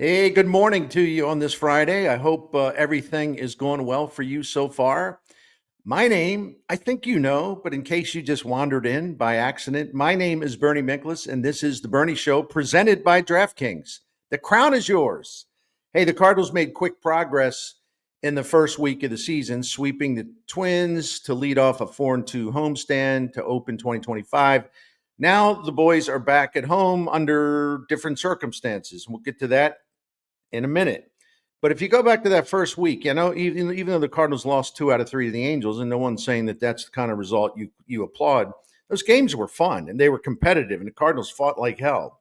Hey, good morning to you on this Friday. I hope everything is going well for you so far. My name, I think you know, but in case you just wandered in by accident, my name is Bernie Miklasz, and this is the Bernie Show presented by DraftKings. The crown is yours. Hey, the Cardinals made quick progress in the first week of the season, sweeping the Twins to lead off a 4-2 homestand to open 2025. Now the boys are back at home under different circumstances. We'll get to that in a minute. But if you go back to that first week, even though the Cardinals lost 2 out of 3 to the Angels, and no one's saying that that's the kind of result you applaud, those games were fun and they were competitive, and the Cardinals fought like hell.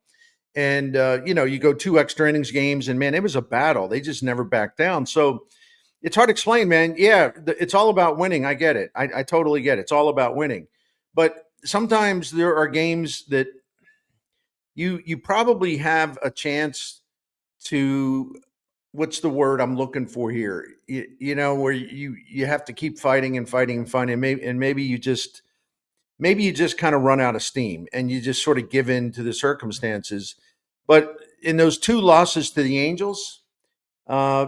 And you go 2 extra innings games, and man, it was a battle. They just never backed down. So it's hard to explain, man. Yeah, it's all about winning. I get it. I totally get it. It's all about winning. But sometimes there are games that you probably have a chance to, what's the word I'm looking for here? Where you have to keep fighting and fighting and fighting, maybe you just kind of run out of steam and you just sort of give in to the circumstances. But in those 2 losses to the Angels, uh,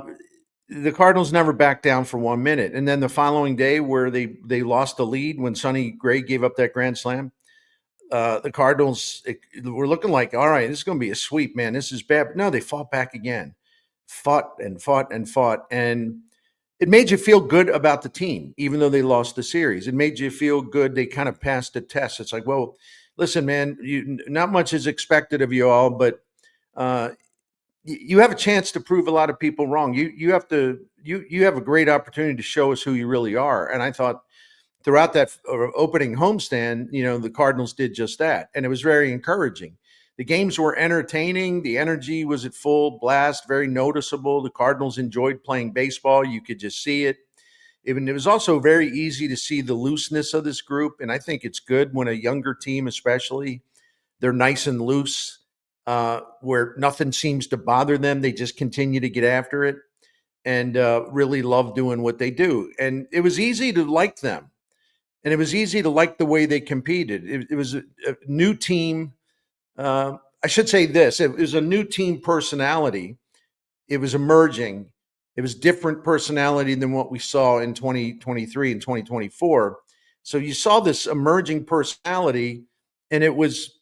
the Cardinals never backed down for 1 minute. And then the following day, where they lost the lead when Sonny Gray gave up that grand slam, the Cardinals were looking like, all right, this is going to be a sweep, man. This is bad. But no, they fought back again, fought and fought and fought. And it made you feel good about the team, even though they lost the series. It made you feel good. They kind of passed the test. It's like, well, listen, man, not much is expected of you all, but uh, you have a chance to prove a lot of people wrong. You have a great opportunity to show us who you really are. And I thought throughout that opening homestand, the Cardinals did just that. And it was very encouraging. The games were entertaining. The energy was at full blast, very noticeable. The Cardinals enjoyed playing baseball. You could just see it. It was also very easy to see the looseness of this group. And I think it's good when a younger team, especially, they're nice and loose, where nothing seems to bother them. They just continue to get after it and really love doing what they do. And it was easy to like them, and it was easy to like the way they competed. It was a new team. I should say this: it was a new team personality. It was emerging. It was different personality than what we saw in 2023 and 2024. So you saw this emerging personality, and it was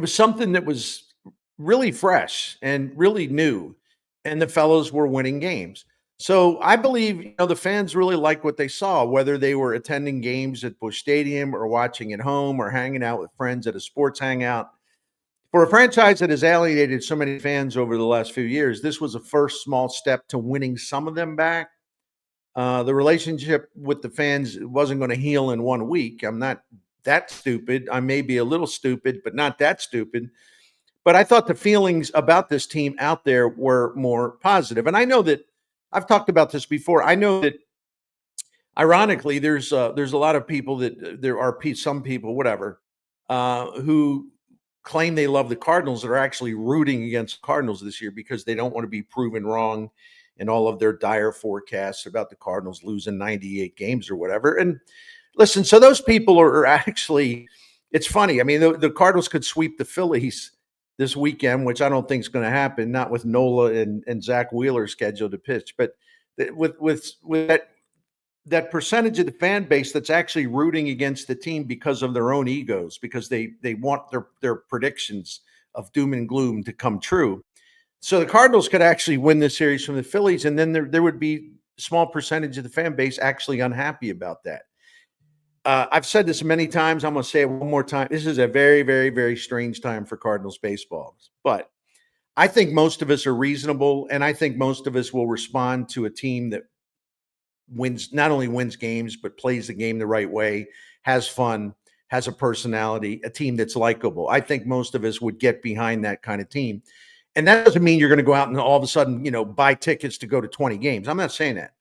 something that was really fresh and really new, and the fellows were winning games. So I believe the fans really liked what they saw, whether they were attending games at Busch Stadium or watching at home or hanging out with friends at a sports hangout. For a franchise that has alienated so many fans over the last few years, this was a first small step to winning some of them back. The relationship with the fans wasn't going to heal in 1 week. I'm not that stupid. I may be a little stupid, but not that stupid. But I thought the feelings about this team out there were more positive. And I know that I've talked about this before. I know that ironically, there's a lot of people there are some people, whatever, who claim they love the Cardinals that are actually rooting against Cardinals this year because they don't want to be proven wrong in all of their dire forecasts about the Cardinals losing 98 games or whatever. And listen, so those people are actually, it's funny. I mean, the Cardinals could sweep the Phillies this weekend, which I don't think is going to happen, not with Nola and Zach Wheeler scheduled to pitch, but with that percentage of the fan base that's actually rooting against the team because of their own egos, because they want their predictions of doom and gloom to come true. So the Cardinals could actually win this series from the Phillies, and then there would be a small percentage of the fan base actually unhappy about that. I've said this many times. I'm going to say it one more time. This is a very, very, very strange time for Cardinals baseball. But I think most of us are reasonable, and I think most of us will respond to a team that not only wins games, but plays the game the right way, has fun, has a personality, a team that's likable. I think most of us would get behind that kind of team. And that doesn't mean you're going to go out and all of a sudden, buy tickets to go to 20 games. I'm not saying that.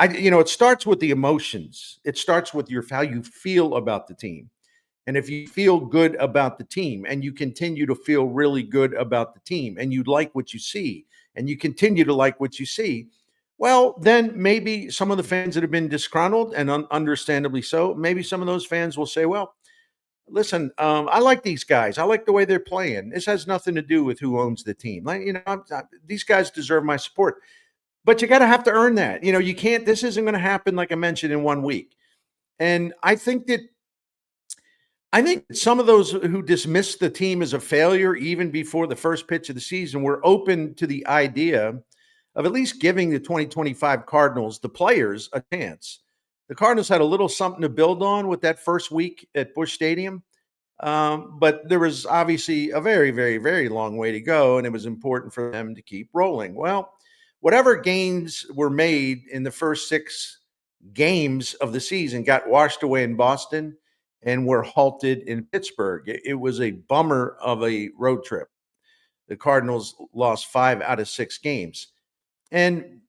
It starts with the emotions. It starts with how you feel about the team. And if you feel good about the team and you continue to feel really good about the team and you like what you see and you continue to like what you see, well, then maybe some of the fans that have been disgruntled and understandably so, maybe some of those fans will say, well, listen, I like these guys. I like the way they're playing. This has nothing to do with who owns the team. Like, these guys deserve my support, but you got to have to earn that. You can't. This isn't going to happen, like I mentioned, in one week. And I think that some of those who dismissed the team as a failure even before the first pitch of the season were open to the idea of at least giving the 2025 Cardinals, the players, a chance. The Cardinals had a little something to build on with that first week at Busch Stadium, but there was obviously a very, very, very long way to go, and it was important for them to keep rolling. Well, whatever gains were made in the first 6 games of the season got washed away in Boston and were halted in Pittsburgh. It was a bummer of a road trip. The Cardinals lost 5 out of 6 games. And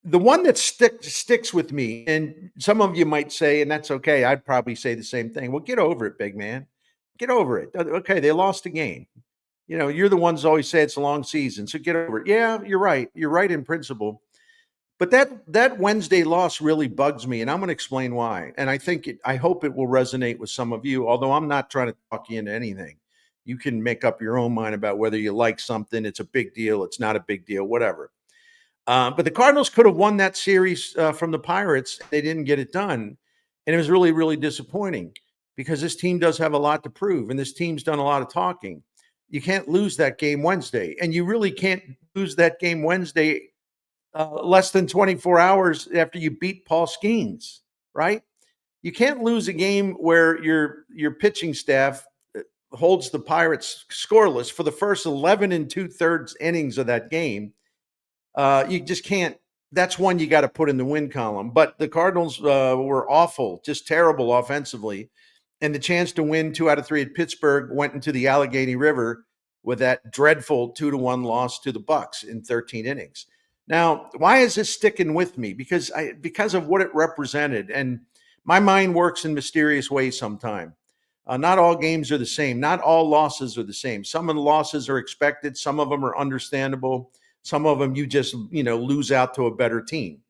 the one that sticks with me, and some of you might say, and that's okay, I'd probably say the same thing. Well, get over it, big man. Get over it. Okay, they lost a game. You're the ones always say it's a long season, so get over it. Yeah, you're right. You're right in principle. But that Wednesday loss really bugs me, and I'm going to explain why. And I hope it will resonate with some of you, although I'm not trying to talk you into anything. You can make up your own mind about whether you like something. It's a big deal. It's not a big deal, whatever. But the Cardinals could have won that series from the Pirates. They didn't get it done. And it was really, really disappointing because this team does have a lot to prove, and this team's done a lot of talking. You can't lose that game Wednesday, and you really can't lose that game Wednesday less than 24 hours after you beat Paul Skeens, right? You can't lose a game where your pitching staff holds the Pirates scoreless for the first 11 and 2/3 innings of that game. You just can't. That's one you got to put in the win column. But the Cardinals were awful, just terrible offensively. And the chance to win 2 out of 3 at Pittsburgh went into the Allegheny River with that dreadful 2-1 loss to the Bucks in 13 innings. Now, why is this sticking with me? Because of what it represented. And my mind works in mysterious ways sometimes. Not all games are the same. Not all losses are the same. Some of the losses are expected. Some of them are understandable. Some of them you just, lose out to a better team.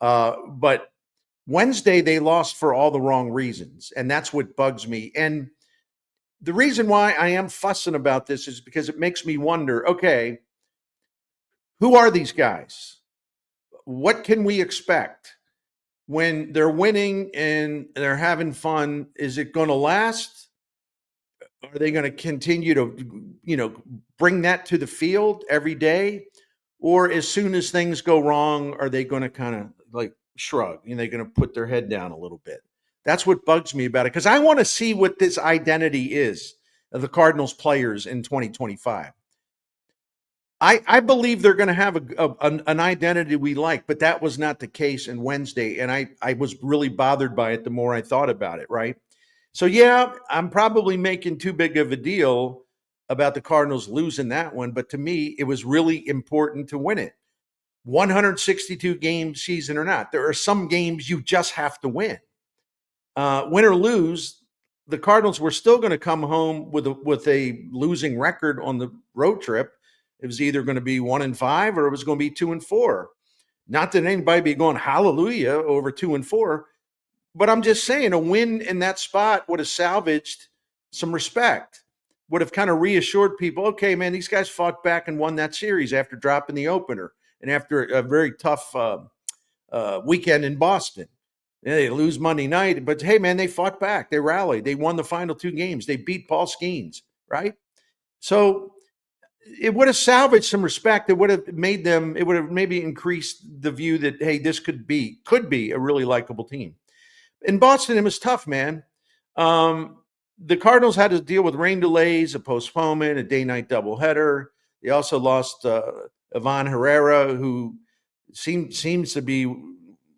But Wednesday, they lost for all the wrong reasons. And that's what bugs me. And the reason why I am fussing about this is because it makes me wonder, okay, who are these guys? What can we expect when they're winning and they're having fun? Is it going to last? Are they going to continue to, bring that to the field every day? Or as soon as things go wrong, are they going to kind of like shrug? They're going to put their head down a little bit. That's what bugs me about it, because I want to see what this identity is of the Cardinals players in 2025. I believe they're going to have an identity we like, but that was not the case in Wednesday. And I was really bothered by it the more I thought about it, right? So, yeah, I'm probably making too big of a deal about the Cardinals losing that one. But to me, it was really important to win it. 162 game season or not, there are some games you just have to win. Win or lose, the Cardinals were still going to come home with a losing record on the road trip. It was either going to be 1-5 or it was going to be 2-4. Not that anybody be going hallelujah over 2-4, but I'm just saying a win in that spot would have salvaged some respect, would have kind of reassured people, okay, man, these guys fought back and won that series after dropping the opener and after a very tough weekend in Boston. Yeah, they lose Monday night, but hey, man, they fought back. They rallied. They won the final 2 games. They beat Paul Skeens, right? So it would have salvaged some respect. It would have maybe increased the view that, hey, this could be a really likable team. In Boston, it was tough, man. The Cardinals had to deal with rain delays, a postponement, a day-night doubleheader. They also lost Ivan Herrera, who seems to be,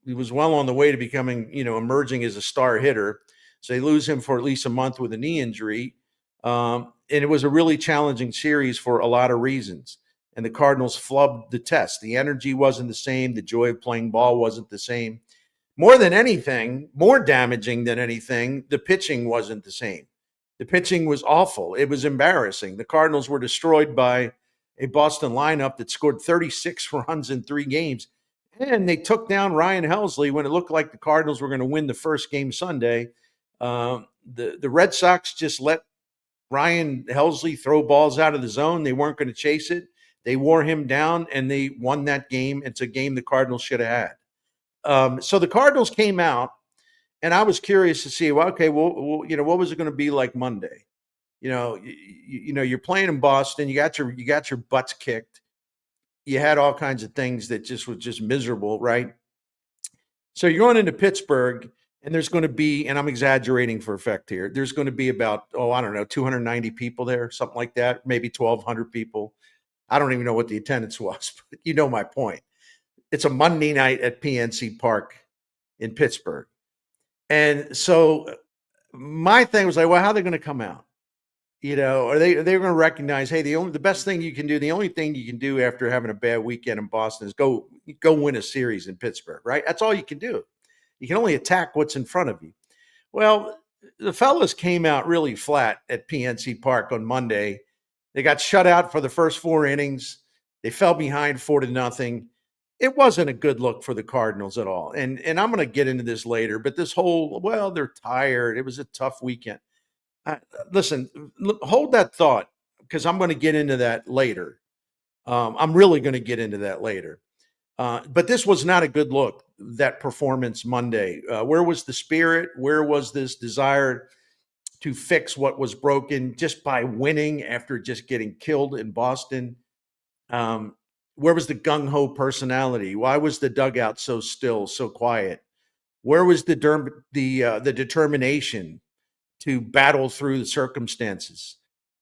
he was well on the way to becoming, emerging as a star hitter. So they lose him for at least a month with a knee injury. And it was a really challenging series for a lot of reasons. And the Cardinals flubbed the test. The energy wasn't the same. The joy of playing ball wasn't the same. More than anything, more damaging than anything, the pitching wasn't the same. The pitching was awful. It was embarrassing. The Cardinals were destroyed by a Boston lineup that scored 36 runs in 3 games. And they took down Ryan Helsley when it looked like the Cardinals were going to win the first game Sunday. The Red Sox just let Ryan Helsley throw balls out of the zone. They weren't going to chase it. They wore him down and they won that game. It's a game the Cardinals should have had. So the Cardinals came out, and I was curious to see, well, okay, well, what was it going to be like Monday? You're playing in Boston. You got your butts kicked. You had all kinds of things that just was just miserable, right? So you're going into Pittsburgh, and there's going to be, and I'm exaggerating for effect here, there's going to be about, I don't know, 290 people there, something like that, maybe 1,200 people. I don't even know what the attendance was, but you know my point. It's a Monday night at PNC Park in Pittsburgh. And so my thing was like, well, how are they going to come out? Are they going to recognize, hey, the best thing you can do, the only thing you can do after having a bad weekend in Boston is go win a series in Pittsburgh, right? That's all you can do. You can only attack what's in front of you. Well, the fellas came out really flat at PNC Park on Monday. They got shut out for the first 4 innings. They fell behind 4-0. It wasn't a good look for the Cardinals at all. And I'm going to get into this later, but this whole, well, they're tired. It was a tough weekend. Listen, hold that thought, because I'm going to get into that later. I'm really going to get into that later. But this was not a good look, that performance Monday. Where was the spirit? Where was this desire to fix what was broken just by winning after just getting killed in Boston? Where was the gung-ho personality? Why was the dugout so still, so quiet? Where was the determination to battle through the circumstances?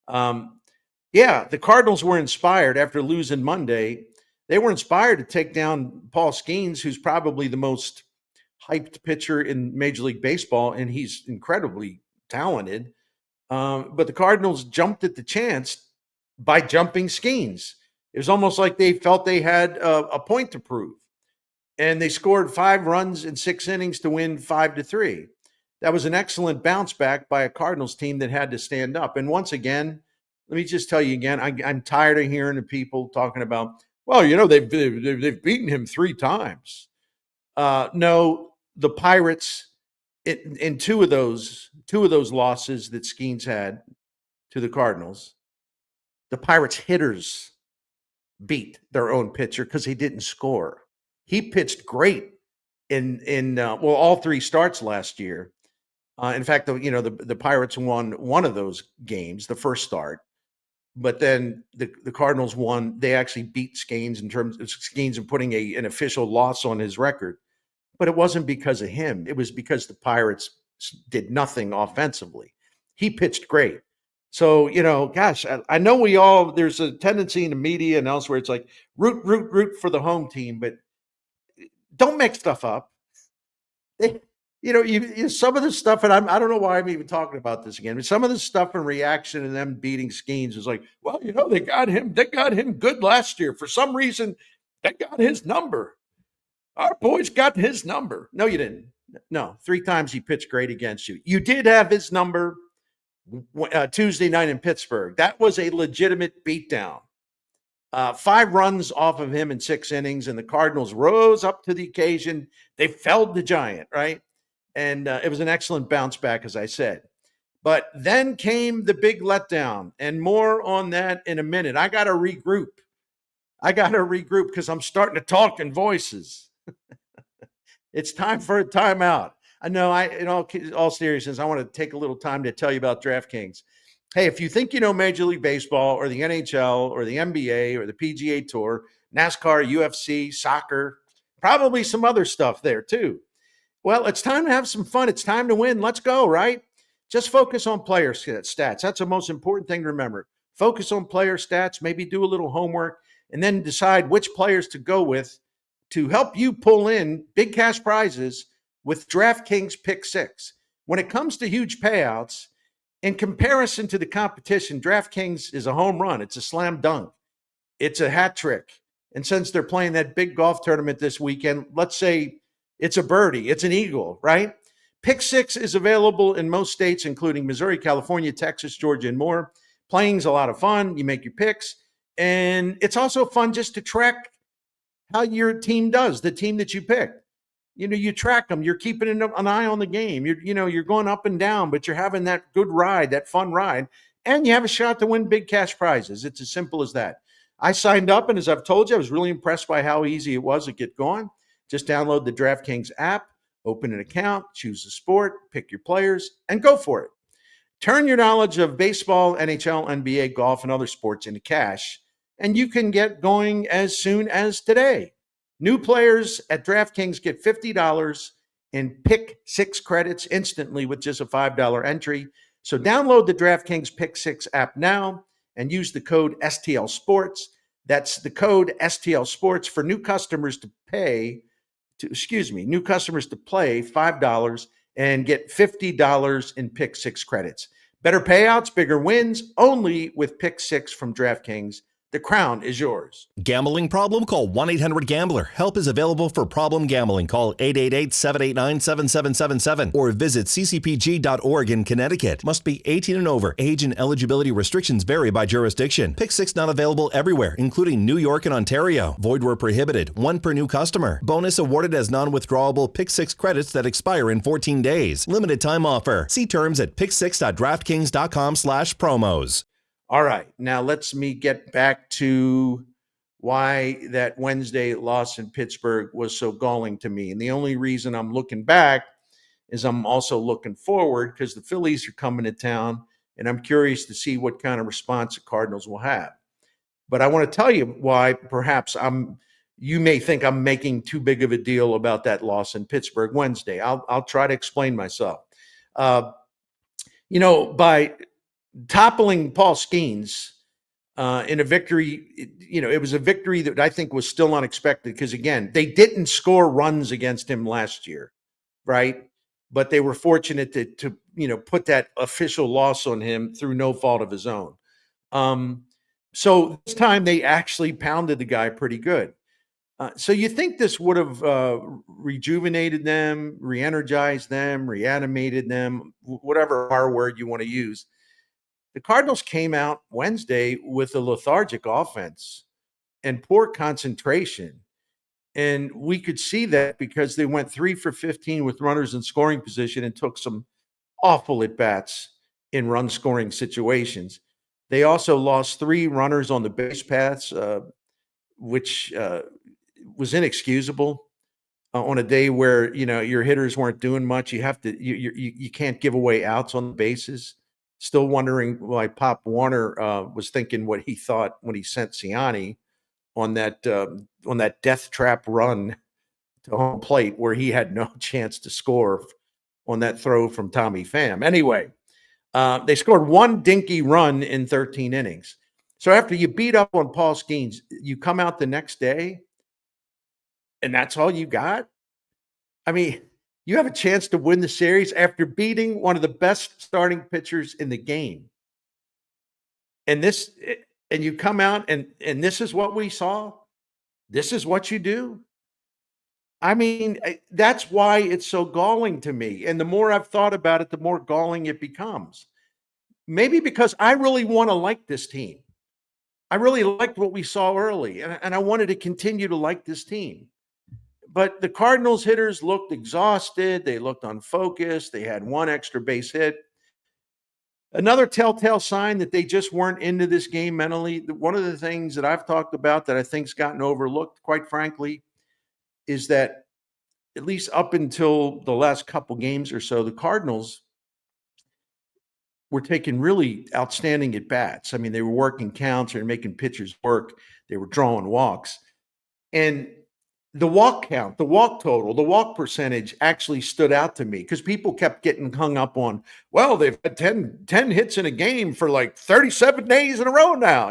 The Cardinals were inspired after losing Monday. They were inspired to take down Paul Skeens, who's probably the most hyped pitcher in Major League Baseball, and he's incredibly talented. But the Cardinals jumped at the chance by jumping Skeens. It was almost like they felt they had a point to prove. And they scored 5 runs in 6 innings to win 5-3. That was an excellent bounce back by a Cardinals team that had to stand up. And once again, let me just tell you again, I'm tired of hearing the people talking about, well, they've beaten him 3 times. No, the Pirates in two of those losses that Skeens had to the Cardinals, the Pirates hitters beat their own pitcher because he didn't score. He pitched great in all 3 starts last year. In fact, the Pirates won one of those games, the first start, but then the Cardinals won. They actually beat Skeens and putting an official loss on his record. But it wasn't because of him. It was because the Pirates did nothing offensively. He pitched great. So, gosh, I know there's a tendency in the media and elsewhere. It's like root for the home team, but don't make stuff up. Some of the stuff, and I don't know why I'm even talking about this again, but some of the stuff in reaction to them beating Skeens is like, well, they got him good last year. For some reason, they got his number. Our boys got his number. No, you didn't. No, 3 times he pitched great against you. You did have his number Tuesday night in Pittsburgh. That was a legitimate beatdown. 5 runs off of him in 6 innings, and the Cardinals rose up to the occasion. They felled the Giant, right? And it was an excellent bounce back, as I said. But then came the big letdown, and more on that in a minute. I got to regroup because I'm starting to talk in voices. It's time for a timeout. I know. In all seriousness, I want to take a little time to tell you about DraftKings. Hey, if you think you know Major League Baseball or the NHL or the NBA or the PGA Tour, NASCAR, UFC, soccer, probably some other stuff there too. Well, it's time to have some fun. It's time to win. Let's go, right? Just focus on player stats. That's the most important thing to remember. Focus on player stats, maybe do a little homework, and then decide which players to go with to help you pull in big cash prizes with DraftKings Pick 6. When it comes to huge payouts, in comparison to the competition, DraftKings is a home run. It's a slam dunk. It's a hat trick. And since they're playing that big golf tournament this weekend, let's say it's a birdie, it's an eagle, right? Pick 6 is available in most states, including Missouri, California, Texas, Georgia, and more. Playing's a lot of fun. You make your picks. And it's also fun just to track how your team does, the team that you picked. You track them. You're keeping an eye on the game. You're going up and down, but you're having that good ride, that fun ride, and you have a shot to win big cash prizes. It's as simple as that. I signed up, and as I've told you, I was really impressed by how easy it was to get going. Just download the DraftKings app, open an account, choose a sport, pick your players, and go for it. Turn your knowledge of baseball, NHL, NBA, golf, and other sports into cash, and you can get going as soon as today. New players at DraftKings get $50 in pick six credits instantly with just a $5 entry. So download the DraftKings Pick Six app now and use the code STL Sports. That's the code STL Sports for new customers to new customers to play $5 and get $50 in Pick Six credits. Better payouts, bigger wins, only with Pick Six from DraftKings. The crown is yours. Gambling problem? Call 1-800-GAMBLER. Help is available for problem gambling. Call 888-789-7777 or visit ccpg.org in Connecticut. Must be 18 and over. Age and eligibility restrictions vary by jurisdiction. Pick Six not available everywhere, including New York and Ontario. Void where prohibited. One per new customer. Bonus awarded as non-withdrawable Pick Six credits that expire in 14 days. Limited time offer. See terms at picksix.draftkings.com/promos. All right, now let's get back to why that Wednesday loss in Pittsburgh was so galling to me. And the only reason I'm looking back is I'm also looking forward because the Phillies are coming to town, and I'm curious to see what kind of response the Cardinals will have. But I want to tell you why perhaps you may think I'm making too big of a deal about that loss in Pittsburgh Wednesday. I'll try to explain myself. By toppling Paul Skeens in a victory, it was a victory that I think was still unexpected because, again, they didn't score runs against him last year, right? But they were fortunate to put that official loss on him through no fault of his own. So this time they actually pounded the guy pretty good. So you think this would have rejuvenated them, re-energized them, reanimated them, whatever R word you want to use. The Cardinals came out Wednesday with a lethargic offense and poor concentration. And we could see that because they went 3 for 15 with runners in scoring position and took some awful at-bats in run-scoring situations. They also lost 3 runners on the base paths, which was inexcusable. On a day where your hitters weren't doing much, you can't give away outs on the bases. Still wondering why Pop Warner was thinking what he thought when he sent Ciani on that death trap run to home plate where he had no chance to score on that throw from Tommy Pham. Anyway, they scored 1 dinky run in 13 innings. So after you beat up on Paul Skeens, you come out the next day, and that's all you got? I mean, you have a chance to win the series after beating one of the best starting pitchers in the game. And you come out and this is what we saw. This is what you do. I mean, that's why it's so galling to me. And the more I've thought about it, the more galling it becomes. Maybe because I really want to like this team. I really liked what we saw early, and I wanted to continue to like this team. But the Cardinals hitters looked exhausted. They looked unfocused. They had 1 extra base hit. Another telltale sign that they just weren't into this game mentally. One of the things that I've talked about that I think's gotten overlooked, quite frankly, is that at least up until the last couple games or so, the Cardinals were taking really outstanding at bats. I mean, they were working counts, they were making pitchers work, they were drawing walks. And the walk count, the walk total, the walk percentage actually stood out to me because people kept getting hung up on, well, they've had 10 hits in a game for like 37 days in a row now,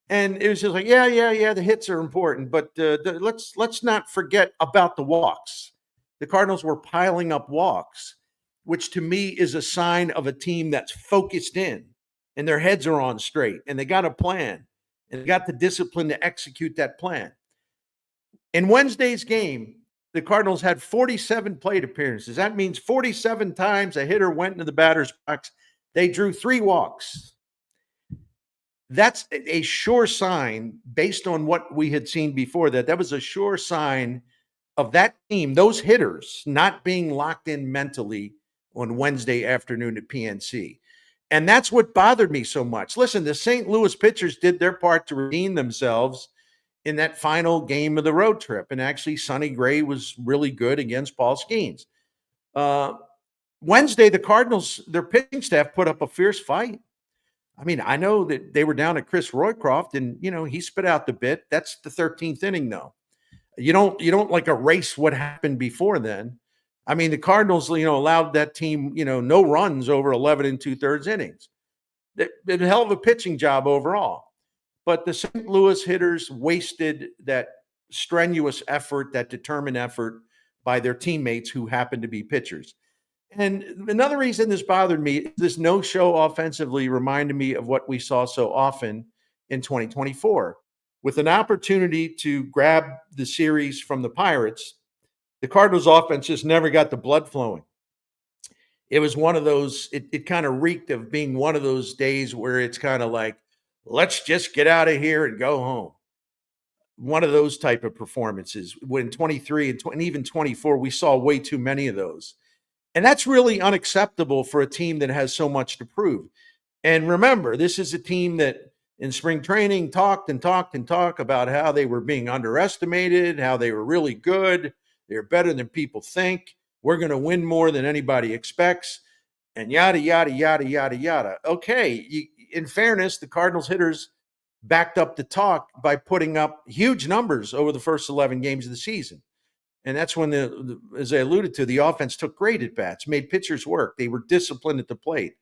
And it was just like, yeah, the hits are important, but let's not forget about the walks. The Cardinals were piling up walks, which to me is a sign of a team that's focused in and their heads are on straight and they got a plan and they got the discipline to execute that plan. In Wednesday's game, the Cardinals had 47 plate appearances. That means 47 times a hitter went into the batter's box. They drew 3 walks. That's a sure sign, based on what we had seen before, that was a sure sign of that team, those hitters not being locked in mentally on Wednesday afternoon at PNC. And that's what bothered me so much. Listen, the St. Louis pitchers did their part to redeem themselves in that final game of the road trip. And actually, Sonny Gray was really good against Paul Skeens. Uh, Wednesday, the Cardinals, their pitching staff put up a fierce fight. I mean, I know that they were down at Chris Roycroft, and he spit out the bit. That's the 13th inning, though. You don't like erase what happened before then. I mean, the Cardinals, allowed that team, no runs over 11 and 2/3 innings. They did a hell of a pitching job overall. But the St. Louis hitters wasted that strenuous effort, that determined effort by their teammates who happened to be pitchers. And another reason this bothered me, this no-show offensively reminded me of what we saw so often in 2024. With an opportunity to grab the series from the Pirates, the Cardinals offense just never got the blood flowing. It was one of those, it kind of reeked of being one of those days where it's kind of like, let's just get out of here and go home. One of those type of performances. When 23 and even 24, we saw way too many of those. And that's really unacceptable for a team that has so much to prove. And remember, this is a team that in spring training talked and talked and talked about how they were being underestimated, how they were really good. They're better than people think. We're going to win more than anybody expects, and yada, yada, yada, yada, yada. Okay, in fairness, the Cardinals hitters backed up the talk by putting up huge numbers over the first 11 games of the season. And that's when, as I alluded to, the offense took great at bats, made pitchers work. They were disciplined at the plate.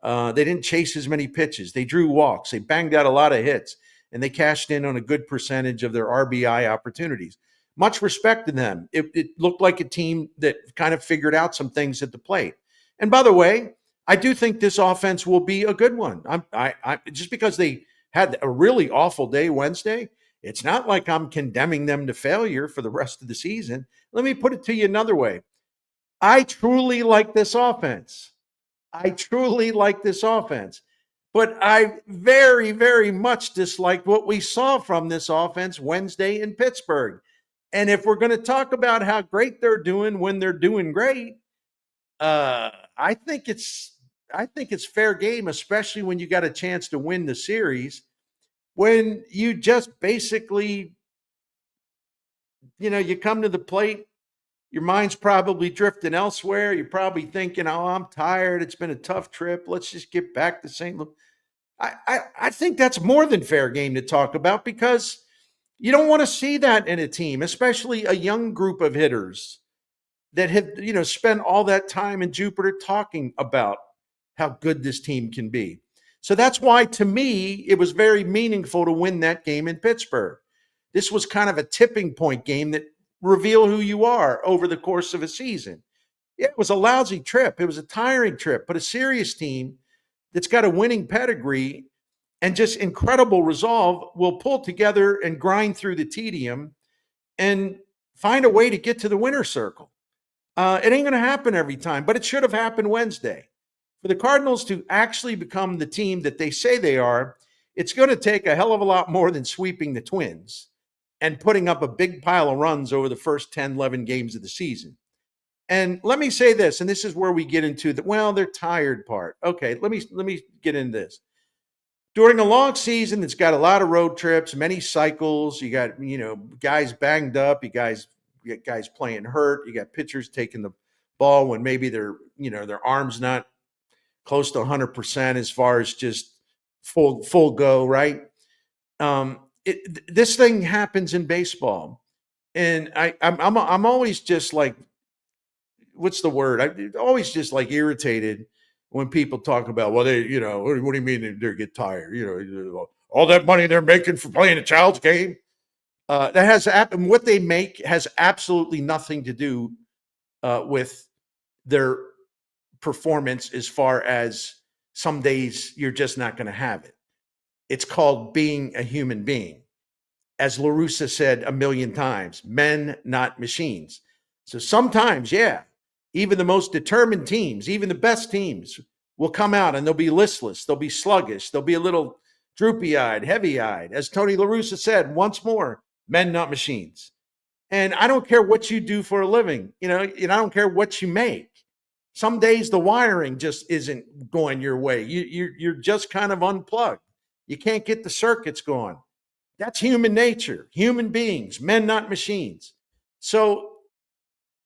They didn't chase as many pitches. They drew walks. They banged out a lot of hits, and they cashed in on a good percentage of their RBI opportunities. Much respect to them. It looked like a team that kind of figured out some things at the plate. And by the way, I do think this offense will be a good one. I just because they had a really awful day Wednesday, it's not like I'm condemning them to failure for the rest of the season. Let me put it to you another way. I truly like this offense. I truly like this offense. But I very, very much disliked what we saw from this offense Wednesday in Pittsburgh. And if we're going to talk about how great they're doing when they're doing great, I think it's fair game, especially when you got a chance to win the series. When you just basically, you come to the plate, your mind's probably drifting elsewhere. You're probably thinking, "Oh, I'm tired. It's been a tough trip. Let's just get back to St. Louis." I think that's more than fair game to talk about, because you don't want to see that in a team, especially a young group of hitters that have, spent all that time in Jupiter talking about how good this team can be. So that's why, to me, it was very meaningful to win that game in Pittsburgh. This was kind of a tipping point game that reveal who you are over the course of a season. Yeah, it was a lousy trip. It was a tiring trip, but a serious team that's got a winning pedigree and just incredible resolve will pull together and grind through the tedium and find a way to get to the winner's circle. It ain't going to happen every time, but it should have happened Wednesday. For the Cardinals to actually become the team that they say they are, it's going to take a hell of a lot more than sweeping the Twins and putting up a big pile of runs over the first 10, 11 games of the season. And let me say this, and this is where we get into they're tired part. Okay, let me get into this. During a long season, it's got a lot of road trips, many cycles. You got, guys banged up. You got guys playing hurt. You got pitchers taking the ball when maybe their arm's not close to 100% as far as just full go, right? This thing happens in baseball, and I'm always just like, what's the word? I always just like irritated when people talk about, well, they, what do you mean they get tired? All that money they're making for playing a child's game. That has what they make has absolutely nothing to do with their performance, as far as some days you're just not going to have it. It's called being a human being. As LaRussa said a million times, men, not machines. So sometimes, yeah, even the most determined teams, even the best teams, will come out and they'll be listless. They'll be sluggish. They'll be a little droopy-eyed, heavy-eyed. As Tony LaRussa said once more, men, not machines. And I don't care what you do for a living, and I don't care what you make. Some days the wiring just isn't going your way. You're just kind of unplugged. You can't get the circuits going. That's human nature, human beings, men, not machines. So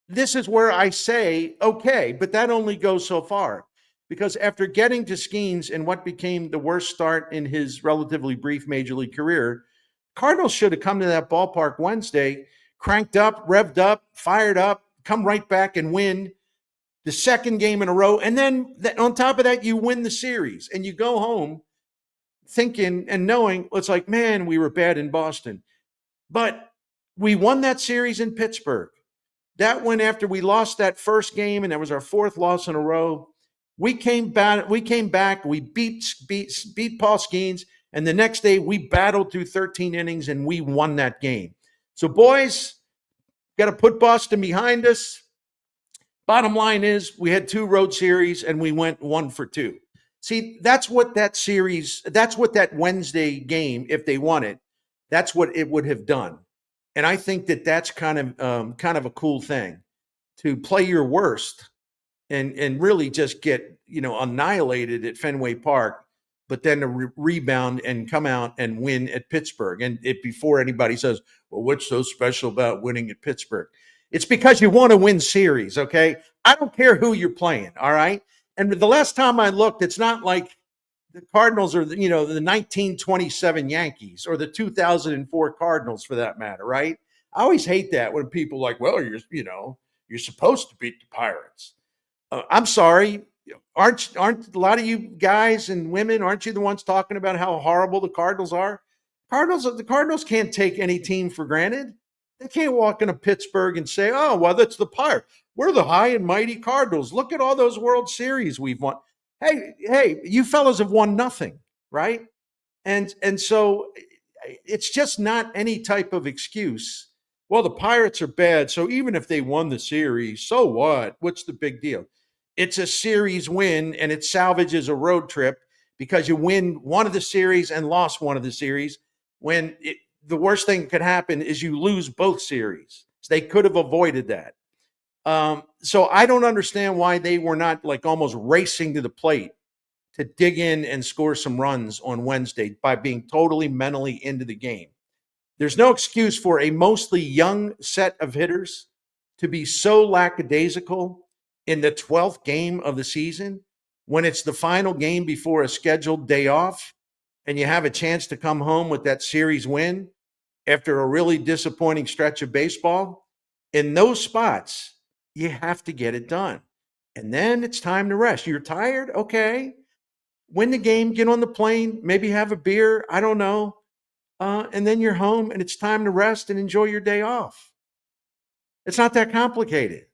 this is where I say, okay, but that only goes so far. Because after getting to Skeens in what became the worst start in his relatively brief major league career, Cardinals should have come to that ballpark Wednesday, cranked up, revved up, fired up, come right back and win the second game in a row. And then on top of that, you win the series and you go home thinking and knowing it's like, man, we were bad in Boston. But we won that series in Pittsburgh. That went after we lost that first game, and that was our fourth loss in a row. We came back. We beat Paul Skeens, and the next day we battled through 13 innings and we won that game. So, boys, got to put Boston behind us. Bottom line is, we had 2 road series and we went 1 for 2. See, that's what that Wednesday game, if they won it, that's what it would have done. And I think that that's kind of a cool thing to play your worst and really just get annihilated at Fenway Park, but then to rebound and come out and win at Pittsburgh. And before anybody says, "Well, what's so special about winning at Pittsburgh?" It's because you want to win series. Okay, I don't care who you're playing. All right, and the last time I looked, it's not like the Cardinals are the 1927 Yankees or the 2004 Cardinals for that matter, right? I always hate that when people are like, well, you're supposed to beat the Pirates. I'm sorry, aren't a lot of you guys and women, aren't you the ones talking about how horrible the Cardinals are? The Cardinals can't take any team for granted. They can't walk into Pittsburgh and say, "Oh, well, that's the Pirates. We're the high and mighty Cardinals. Look at all those World Series we've won." Hey, you fellas have won nothing, right? And so it's just not any type of excuse. Well, the Pirates are bad, so even if they won the series, so what? What's the big deal? It's a series win, and it salvages a road trip because you win one of the series and lost one of the series. The worst thing that could happen is you lose both series. So they could have avoided that. So I don't understand why they were not like almost racing to the plate to dig in and score some runs on Wednesday by being totally mentally into the game. There's no excuse for a mostly young set of hitters to be so lackadaisical in the 12th game of the season when it's the final game before a scheduled day off and you have a chance to come home with that series win after a really disappointing stretch of baseball. In those spots, you have to get it done. And then it's time to rest. You're tired? Okay. Win the game, get on the plane, maybe have a beer. I don't know. And then you're home and it's time to rest and enjoy your day off. It's not that complicated.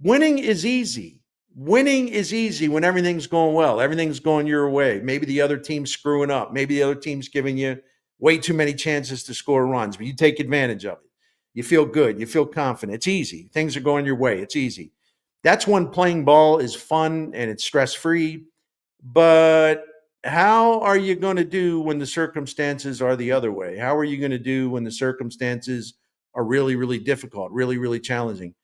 Winning is easy. Winning is easy when everything's going well. Everything's going your way. Maybe the other team's screwing up. Maybe the other team's giving you way too many chances to score runs, but you take advantage of it. You feel good. You feel confident. It's easy. Things are going your way. It's easy. That's when playing ball is fun and it's stress-free. But how are you going to do when the circumstances are the other way? How are you going to do when the circumstances are really, really difficult, really, really challenging?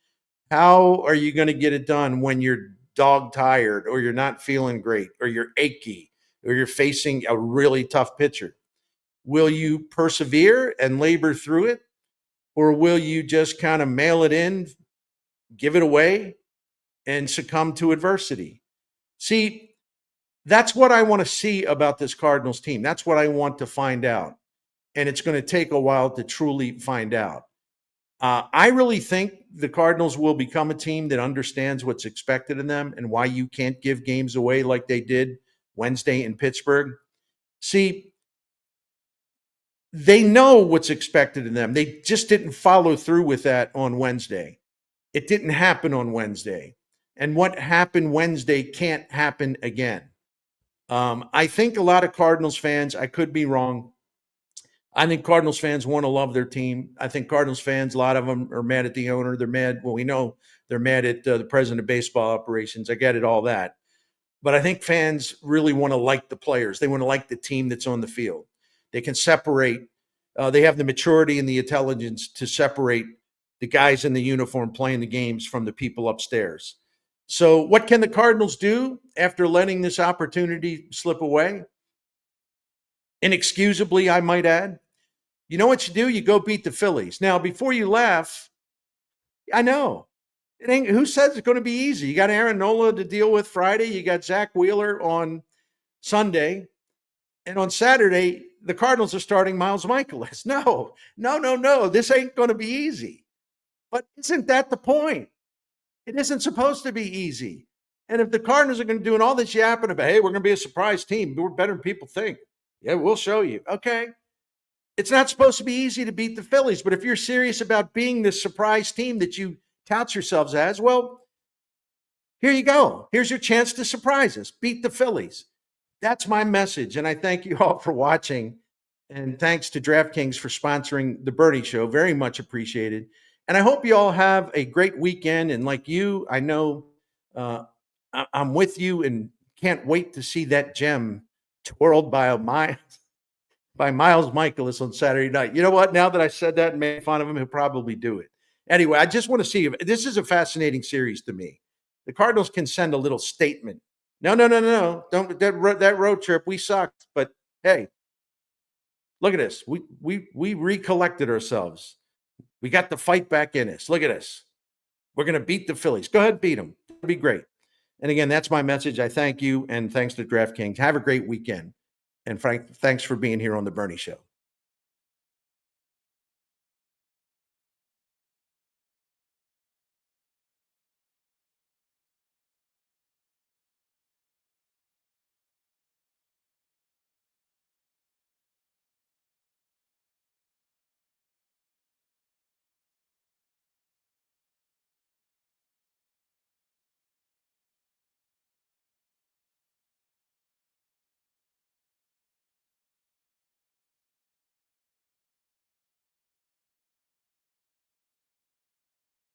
How are you going to get it done when you're dog tired or you're not feeling great or you're achy or you're facing a really tough pitcher? Will you persevere and labor through it? Or will you just kind of mail it in, give it away, and succumb to adversity? See, that's what I want to see about this Cardinals team. That's what I want to find out. And it's going to take a while to truly find out. I really think the Cardinals will become a team that understands what's expected of them and why you can't give games away like they did Wednesday in Pittsburgh. See, they know what's expected of them. They just didn't follow through with that on Wednesday. It didn't happen on Wednesday. And what happened Wednesday can't happen again. I think a lot of Cardinals fans, I could be wrong. I think Cardinals fans want to love their team. I think Cardinals fans, a lot of them are mad at the owner. They're mad. Well, we know they're mad at the president of baseball operations. I get it, all that. But I think fans really want to like the players. They want to like the team that's on the field. They can separate. They have the maturity and the intelligence to separate the guys in the uniform playing the games from the people upstairs. So, what can the Cardinals do after letting this opportunity slip away? Inexcusably, I might add. You know what you do? You go beat the Phillies. Now, before you laugh, I know it ain't. Who says it's going to be easy? You got Aaron Nola to deal with Friday. You got Zach Wheeler on Sunday, and on Saturday the Cardinals are starting Miles Michaelis. No, no, no, no. This ain't going to be easy. But isn't that the point? It isn't supposed to be easy. And if the Cardinals are going to do all this yapping about, hey, we're going to be a surprise team, we're better than people think. Yeah, we'll show you. Okay. It's not supposed to be easy to beat the Phillies, but if you're serious about being this surprise team that you tout yourselves as, well, here you go. Here's your chance to surprise us. Beat the Phillies. That's my message. And I thank you all for watching. And thanks to DraftKings for sponsoring the Bernie Show. Very much appreciated. And I hope you all have a great weekend. And like you, I know I'm with you and can't wait to see that gem twirled by Miles Michaelis on Saturday night. You know what? Now that I said that and made fun of him, he'll probably do it. Anyway, I just want to see if this is a fascinating series to me. The Cardinals can send a little statement. No, no, no, no. Don't that road trip. We sucked, but hey, look at this. We recollected ourselves. We got the fight back in us. Look at us. We're going to beat the Phillies. Go ahead and beat them. It'll be great. And again, that's my message. I thank you, and thanks to DraftKings. Have a great weekend. And Frank, thanks for being here on the Bernie Show.